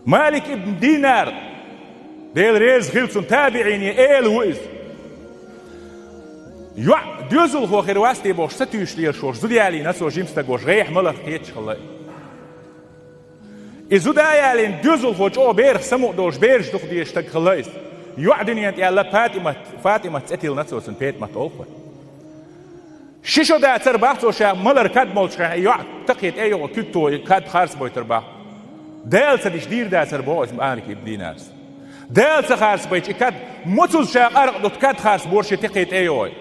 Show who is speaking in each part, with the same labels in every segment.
Speaker 1: مالك ابن دينار ديل ريز خلصن تابعين ايل وإز ديوزل هو خير واستي بوش ستيوش لير شوش زوديالي نسو جيمستا قوش غيح ملخ كيتش خلاي إزوديالين ديوزل هو جو بيرخ سمو دوش بيرش دوخ ديش تك خلايس يوعدني أنت يالا فاطمة تأتيل نسو سن بيت ما تولخوي شيشو دا ترباح توشا ملر كاد مولشا يوعد تقيت ايو كتو كاد خارس بوي ترباح ديل سديش دير دا تربو اسم آنك ابدي ناس ديل سخارس بويش كاد متوز شا أرق دوت كاد خارس بورشي تقيت ايوي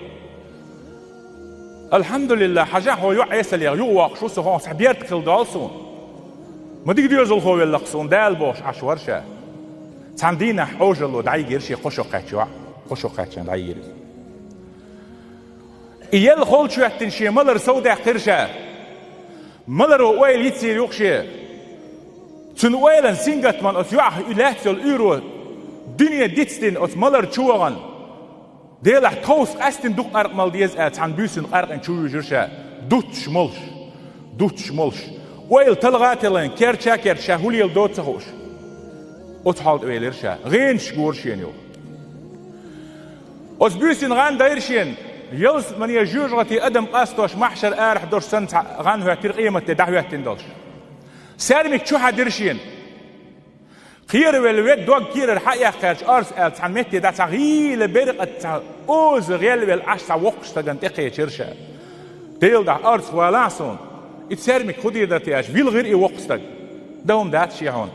Speaker 1: الحمد لله حاجة هو يعيسل يغيوق شو سهون سحبيرت كل دالسون ما ديك ديوزل هو اللقصون دال بوش عشورشا تاندينا حوجلو دعي جيرشي خوشو قاتشوا خوشو قاتشان دعي جيرشي إيال خول شو يحتنشي ملر سوداء قرشا ملر وويل يتسير يوخشي تن ويلن سينغت من أس يوح إلهتل إيرو دنيا ديتستين أس ملر شوغن ديلح توس أستن دوك أرق مالديز عن بيسن أرق إن شو يجرشا دوتش ملش ويل تلغاتلين كيرشا هولي الدوت سخوش أتحالت ويلرشا غينش قورشين يو أس بيسن غان دايرشين يلس من يجوجرتي أدم قاستوش محشر آرح دور سنت غان هو ترقيمة دعوة تندلش سالمك شو حدرشين خير والويد دوغ كير الحقيقة خارج أرس آل عن متي دا تغيل برقة أوز غيل والعش وقش تغن تقي شرشا ديل دا أرس والعصون اتسالمك خدي دا تياش فيل غير وقش تغ دوم دات شيهون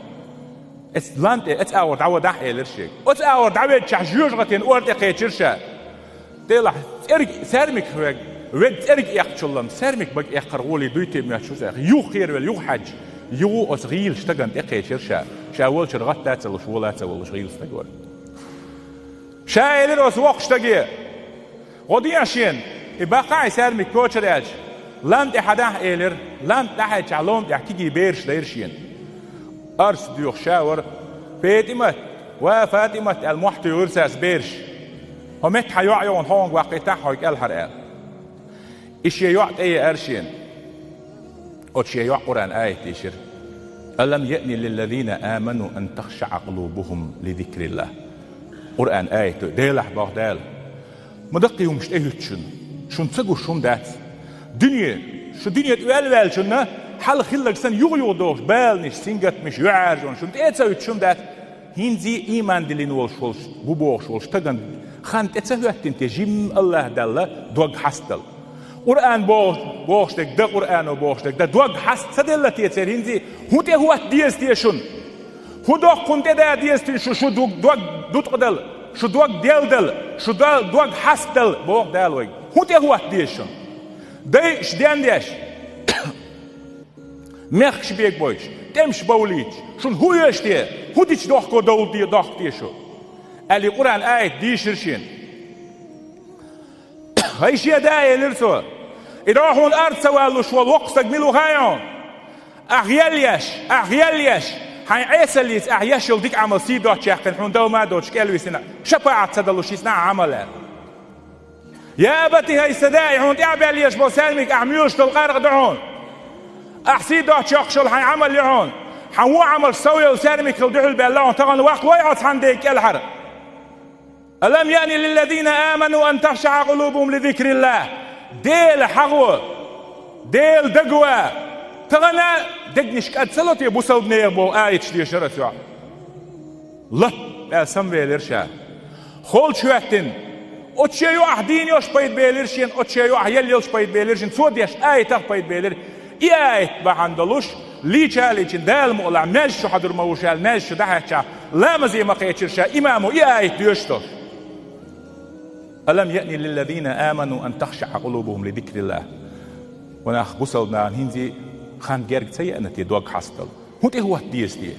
Speaker 1: اتس لانت اتس اور دعوة دحي لرشيك اتس اور دعوة شحجوجرتين اور تقي شرشا ديل سالمك ويد ارق يقتلهم سالمك بق يقرغولي دويتي من شو زي يو خير واليو حج يو أصغيل شتغن تقي شرشا شاول شرغت دات ولا شولات ولا شغيل استقول شايل روس وقش تجي غدي عشان يبقى يسار مكوتشر اج لاند حدا ايلر لاند تحت علوم يحكي بيرش ديرشين ارس ديوخ شاور فاطمه وفاطمه المحتي ورساس بيرش همت حيوعيون هون وقتها هيك الحرق ايش يعط اي ارشين أتشي يع قرآن آية تيشر ألم يأن للذين آمنوا أن تخشع قلوبهم لذكر الله قرآن آية ديلح بغدال مدقي ومش ايهتشن شن تسقو شن دات دنيا شو دنيا تقال شن حال خلق سن يغيو دوش بالنش سنجت مش يعرجون شن تأتسويت شن دات هنزي إيمان دلين والشولش بوبوش والش تغن خان تأتسويت تنتي جيم الله دالله دوغ حستل قرآن بوشتك ده قرآن بوشتك ده دوغ حست سدلتي ترينزي هو تي هو ديستيشن هو دوغ كنت ده ديستيشن شو دوغ دوت قدل شو دوغ ديل شو دوغ حستل بوغ دالوي هو تي هو ديشن ده شديان ديش مخش بيك بويش تمش بوليش شون هو يشتي هو تيش دوغ كو دول دي دوغ تيشو اللي قرآن آية ديشرشين هاي شيء داعي لرسول يروحون الأرض سوالو شو الوقت تجملوا هايون أغياليش هاي عيسى اللي أغياش يلديك عمل سيدو تشاكن حون دو ما دوش كالوي سنة شفاعة تدلو شي سنة عمله يا أبتي هاي سداعي هون تعبي ليش بوسالمك أعميوش تلقارق دعون أحسيدو تشاكشل هاي عمل لهون هو عمل سوي وسالمك الدعو البلون تغن وقت ويعط عندك الحرق ألم يعني للذين آمنوا أن تخشع قلوبهم لذكر الله ديل حغوة ديل دقوة تغنى دقنش كاد سلطي بوسل بنيه بو آية شدي شرسوا لا سموي الإرشاد خول شوهتن أتشيو أحدين يوش بايد بيلرشين أتشيو أحيال يوش بايد بيلرشين سوديش آية تخ بايد بيلر آية بحندلوش ليشاليشين دال مؤلع ناجشو حضر موشال ناجشو دحيتشا لا مزي مقيتشرشا إمامو آية ديوشتوش ألم يأني للذين آمنوا أن تخشع قلوبهم لذكر الله وناخ بوصلنا هنزي خان جارك سيئة نتي دوغ حاستل هو تي هو ديستي